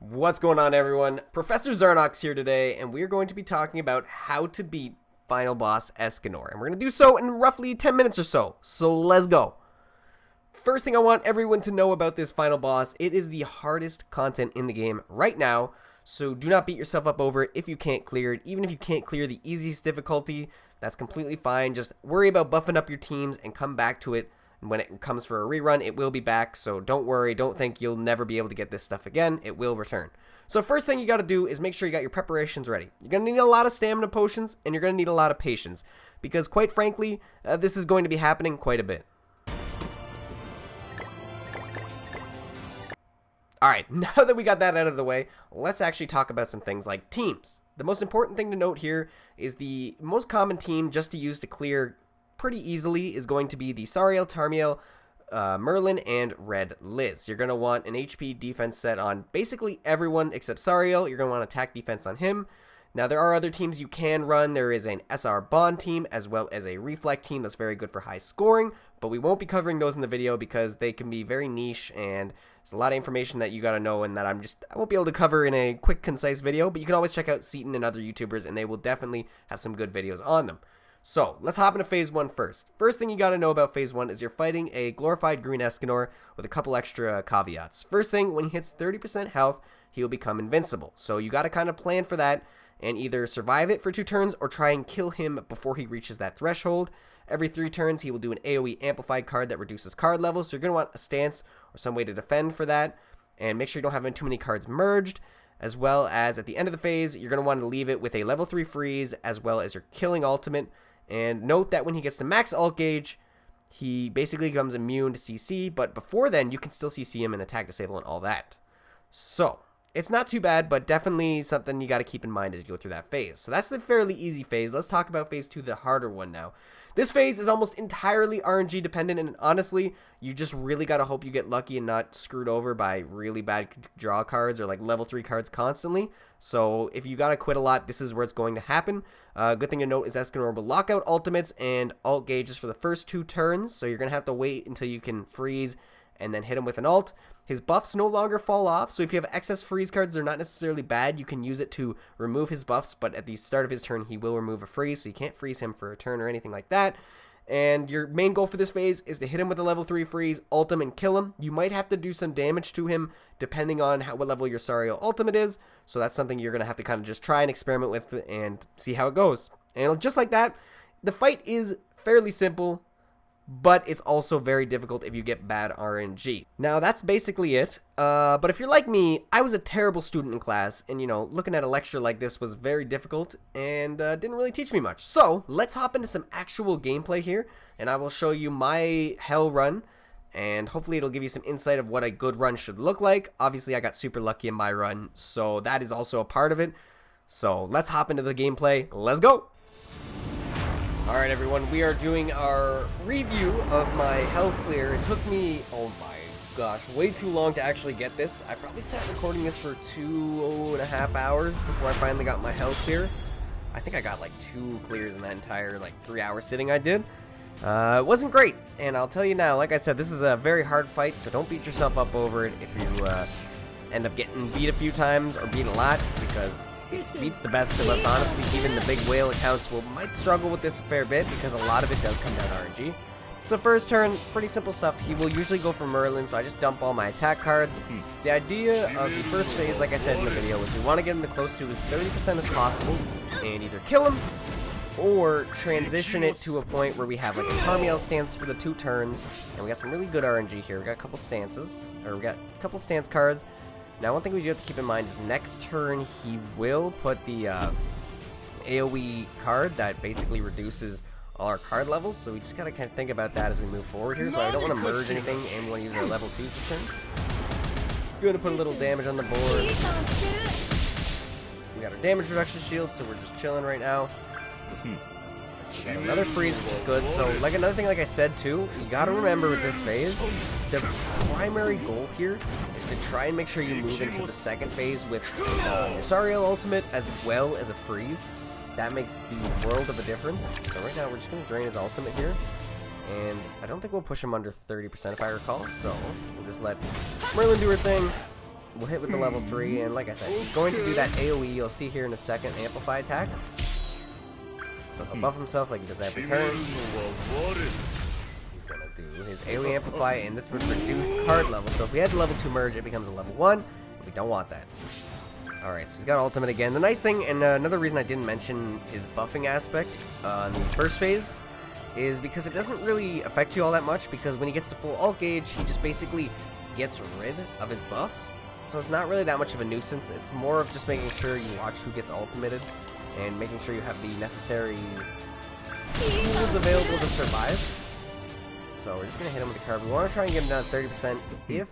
What's going on, everyone? Professor Zarnox here today, and we're going to be talking about how to beat Final Boss Escanor. And we're going to do so in roughly 10 minutes or so. So let's go. First thing I want everyone to know about this final boss, it is the hardest content in the game right now. So do not beat yourself up over it if you can't clear it. Even if you can't clear the easiest difficulty, that's completely fine. Just worry about buffing up your teams and come back to it. And when it comes for a rerun, it will be back, so don't worry, don't think you'll never be able to get this stuff again, it will return. So first thing you gotta do is make sure you got your preparations ready. You're gonna need a lot of stamina potions, and you're gonna need a lot of patience, because quite frankly, this is going to be happening quite a bit. Alright, now that we got that out of the way, let's actually talk about some things like teams. The most important thing to note here is the most common team just to use to clear pretty easily is going to be the Sariel, Tarmiel, Merlin, and Red Liz. You're going to want an HP defense set on basically everyone except Sariel. You're going to want attack defense on him. Now, there are other teams you can run. There is an SR Bond team as well as a Reflect team that's very good for high scoring, but we won't be covering those in the video because they can be very niche and there's a lot of information that you got to know and that I won't be able to cover in a quick, concise video, but you can always check out Seaton and other YouTubers and they will definitely have some good videos on them. So, let's hop into Phase 1 first. First thing you gotta know about Phase 1 is you're fighting a glorified green Escanor with a couple extra caveats. First thing, when he hits 30% health, he'll become invincible. So you gotta kind of plan for that and either survive it for 2 turns or try and kill him before he reaches that threshold. Every 3 turns, he will do an AoE amplified card that reduces card level, so you're gonna want a stance or some way to defend for that. And make sure you don't have too many cards merged. As well as at the end of the phase, you're gonna want to leave it with a level 3 freeze as well as your killing ultimate. And note that when he gets to max ult gauge, he basically becomes immune to CC, but before then, you can still CC him and attack disable and all that. So, it's not too bad, but definitely something you got to keep in mind as you go through that phase. So that's the fairly easy phase. Let's talk about Phase 2, the harder one now. This phase is almost entirely RNG dependent, and honestly, you just really got to hope you get lucky and not screwed over by really bad draw cards or like level 3 cards constantly. So if you got to quit a lot, this is where it's going to happen. Good thing to note is Escanor will lock out ultimates and ult gauges for the first 2 turns, so you're going to have to wait until you can freeze and then hit him with an ult. His buffs no longer fall off, so if you have excess freeze cards, they're not necessarily bad. You can use it to remove his buffs, but at the start of his turn, he will remove a freeze, so you can't freeze him for a turn or anything like that. And your main goal for this phase is to hit him with a level 3 freeze, ult him, and kill him. You might have to do some damage to him depending on what level your Sariel ultimate is, so that's something you're going to have to kind of just try and experiment with and see how it goes. And just like that, the fight is fairly simple, but it's also very difficult if you get bad RNG. Now, that's basically it. But if you're like me, I was a terrible student in class, and, looking at a lecture like this was very difficult and didn't really teach me much. So, let's hop into some actual gameplay here, and I will show you my hell run, and hopefully it'll give you some insight of what a good run should look like. Obviously, I got super lucky in my run, so that is also a part of it. So, let's hop into the gameplay. Let's go! Alright everyone, we are doing our review of my hell clear. It took me, oh my gosh, way too long to actually get this. I probably sat recording this for 2.5 hours before I finally got my hell clear. I think I got like 2 clears in that entire 3-hour sitting I did. It wasn't great, and I'll tell you now, like I said, this is a very hard fight, so don't beat yourself up over it if you end up getting beat a few times or beat a lot, because it beats the best of us. Honestly, even the big whale accounts might struggle with this a fair bit because a lot of it does come down to RNG. So first turn, pretty simple stuff. He will usually go for Merlin, so I just dump all my attack cards. The idea of the first phase, like I said in the video, is we want to get him to close to as 30% as possible and either kill him or transition it to a point where we have like a Tarmiel stance for the 2 turns, and we got some really good RNG here. We got a couple stances, or we got a couple stance cards. Now, one thing we do have to keep in mind is next turn he will put the AoE card that basically reduces all our card levels, so we just gotta kind of think about that as we move forward here. So I don't want to merge anything, and we want to use our level 2s this turn. We're gonna put a little damage on the board. We got our damage reduction shield, so we're just chilling right now. So we got another freeze, which is good. So, another thing, like I said too, you gotta remember with this phase, the primary goal here is to try and make sure you move into the second phase with your Sariel ultimate as well as a freeze. That makes the world of a difference. So right now we're just gonna drain his ultimate here, and I don't think we'll push him under 30% if I recall. So we'll just let Merlin do her thing. We'll hit with the level 3, and like I said, he's going to do that AoE you'll see here in a second, Amplify attack. So he'll buff himself like he does every turn. He's going to do his AoE Amplify, and this would reduce card level. So if we had the level 2 merge, it becomes a level 1. We don't want that. Alright, so he's got ultimate again. The nice thing, and another reason I didn't mention his buffing aspect on the first phase, is because it doesn't really affect you all that much, because when he gets to full ult gauge, he just basically gets rid of his buffs. So it's not really that much of a nuisance. It's more of just making sure you watch who gets ultimated and making sure you have the necessary tools available to survive. So we're just going to hit him with the card. We want to try and get him down to 30%. If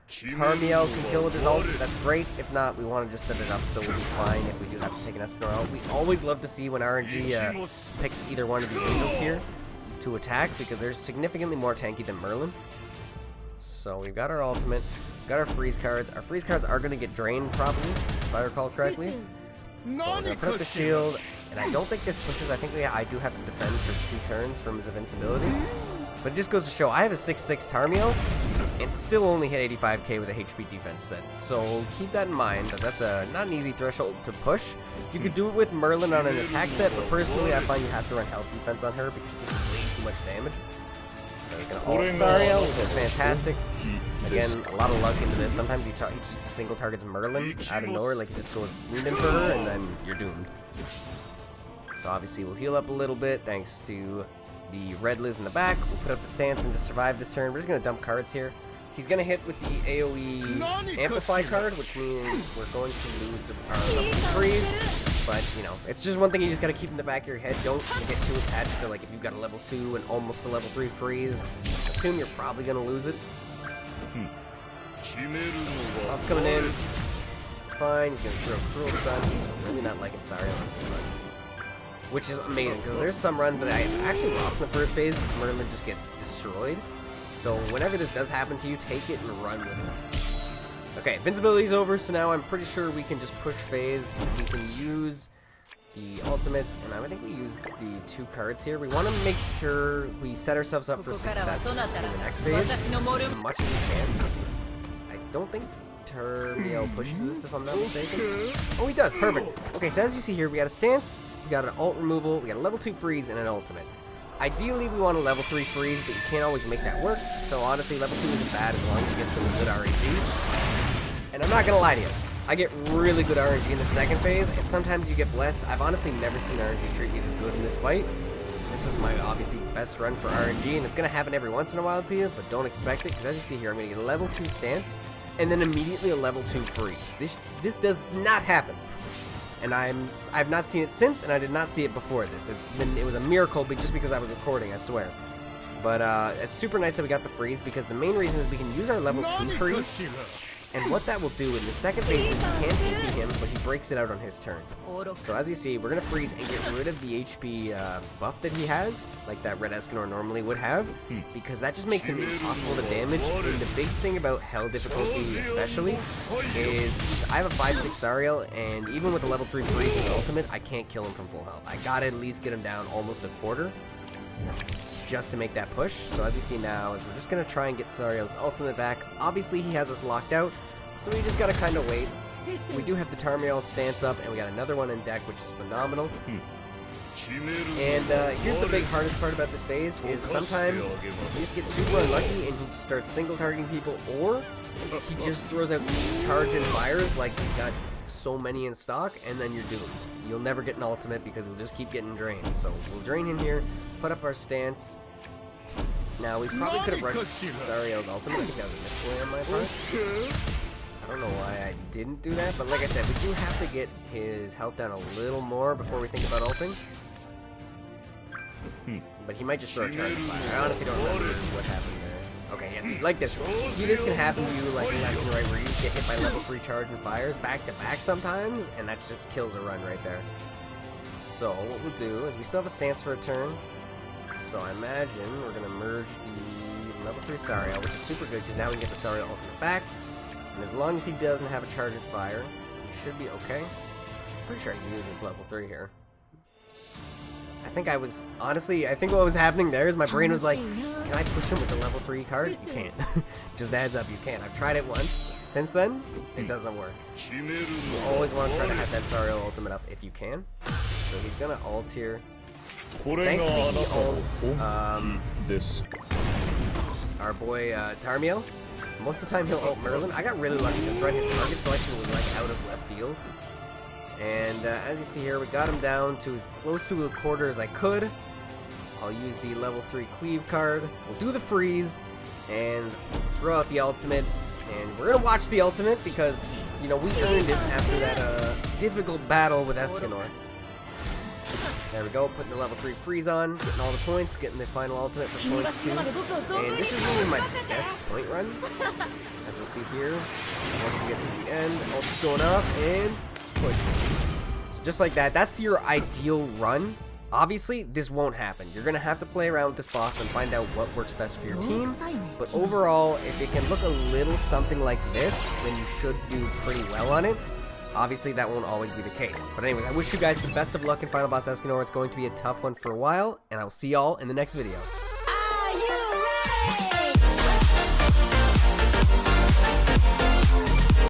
Tarmiel can kill with his ult, that's great. If not, we want to just set it up so we'll be fine if we do have to take an Escanor out. We always love to see when RNG picks either one of the Angels here to attack, because they're significantly more tanky than Merlin. So we've got our ultimate, got our freeze cards. Our freeze cards are going to get drained probably, if I recall correctly. But we're going to put up the shield, and I don't think this pushes. I think I do have to defend for 2 turns from his invincibility. But it just goes to show, I have a 6/6 Tarmiel, and still only hit 85k with a HP defense set. So keep that in mind, that's not an easy threshold to push. You could do it with Merlin on an attack set, but personally I find you have to run health defense on her because she takes way too much damage. So he's going to ult Zariel, which is fantastic. Again, a lot of luck into this. Sometimes he just single targets Merlin out of nowhere, like he just goes wound in for her, and then you're doomed. So obviously we'll heal up a little bit thanks to the red Liz in the back. We'll put up the stance and just survive this turn. We're just going to dump cards here. He's going to hit with the AoE Amplify card, which means we're going to lose our level 2 freeze. But, you know, it's just one thing you just got to keep in the back of your head. Don't get too attached to, like, if you've got a level 2 and almost a level 3 freeze, assume you're probably going to lose it. Buff's coming in. It's fine. He's going to throw Cruel Sun. He's really not liking Sariel on this run, which is amazing, because there's some runs that I actually lost in the first phase because Merlin just gets destroyed. So whenever this does happen to you, take it and run with it. Okay, invincibility's over, so now I'm pretty sure we can just push phase. We can use the ultimates, and I think we use the 2 cards here. We want to make sure we set ourselves up for success in the next phase as much as we can. I don't think Tarmiel pushes this, if I'm not mistaken. Oh, he does. Perfect. Okay, so as you see here, we got a stance, we got an ult removal, we got a level 2 freeze, and an ultimate. Ideally, we want a level 3 freeze, but you can't always make that work. So honestly, level 2 isn't bad as long as you get some good RNG. And I'm not going to lie to you, I get really good RNG in the second phase, and sometimes you get blessed. I've honestly never seen RNG treat me this good in this fight. This was my obviously best run for RNG, and it's going to happen every once in a while to you, but don't expect it, because as you see here, I'm going to get a level 2 stance, and then immediately a level 2 freeze. This does not happen. And I've not seen it since, and I did not see it before this. It was a miracle, but just because I was recording, I swear. But it's super nice that we got the freeze, because the main reason is we can use our level 2 freeze. And what that will do in the second phase is you can CC him, but he breaks it out on his turn. So as you see, we're going to freeze and get rid of the HP buff that he has, like that red Escanor normally would have, because that just makes him impossible to damage. And the big thing about hell difficulty especially is I have a 5/6 Zariel, and even with the level 3 freeze and his ultimate, I can't kill him from full health. I gotta at least get him down almost a quarter just to make that push. So as you see now, is we're just going to try and get Zariel's ultimate back. Obviously, he has us locked out, so we just got to kind of wait. We do have the Tarmiel stance up, and we got another one in deck, which is phenomenal. And here's the big hardest part about this phase, is sometimes he just gets super unlucky and he starts single targeting people, or he just throws out charge and fires like he's got so many in stock, and then you're doomed. You'll never get an ultimate because we'll just keep getting drained. So we'll drain him here, put up our stance. Now we probably could have rushed Zariel's ultimate. I think that was a misplay on my part. I don't know why I didn't do that, but like I said, we do have to get his health down a little more before we think about ulting. But he might just throw a charge and fire. I honestly don't remember what happened there. Okay, yeah, see, like this. This can happen to you like left and right, where you just get hit by level 3 charge and fires back to back sometimes, and that just kills a run right there. So what we'll do is we still have a stance for a turn. So I imagine we're going to merge the level 3 Zariel, which is super good because now we can get the Zariel ultimate back. And as long as he doesn't have a charge and fire, he should be okay. Pretty sure I can use this level 3 here. I think what was happening there is my brain was like, can I push him with the level 3 card? You can't. Just a heads up, you can't. I've tried it once. Since then, it doesn't work. You always want to try to have that Sario ultimate up if you can. So he's gonna ult here. Thankfully he ults our boy Tarmiel. Most of the time he'll ult Merlin. I got really lucky this run. His target selection was like out of left field. And as you see here, we got him down to as close to a quarter as I could. I'll use the level 3 cleave card. We'll do the freeze and throw out the ultimate. And we're gonna watch the ultimate because, you know, we earned it after that difficult battle with Escanor. There we go, putting the level 3 freeze on, getting all the points, getting the final ultimate for points too. And this is really my best point run, as we'll see here. Once we get to the end, ult's going off, and push. So just like that, that's your ideal run. Obviously, this won't happen. You're going to have to play around with this boss and find out what works best for your team. But overall, if it can look a little something like this, then you should do pretty well on it. Obviously, that won't always be the case. But anyways, I wish you guys the best of luck in Final Boss Escanor. It's going to be a tough one for a while, and I will see y'all in the next video.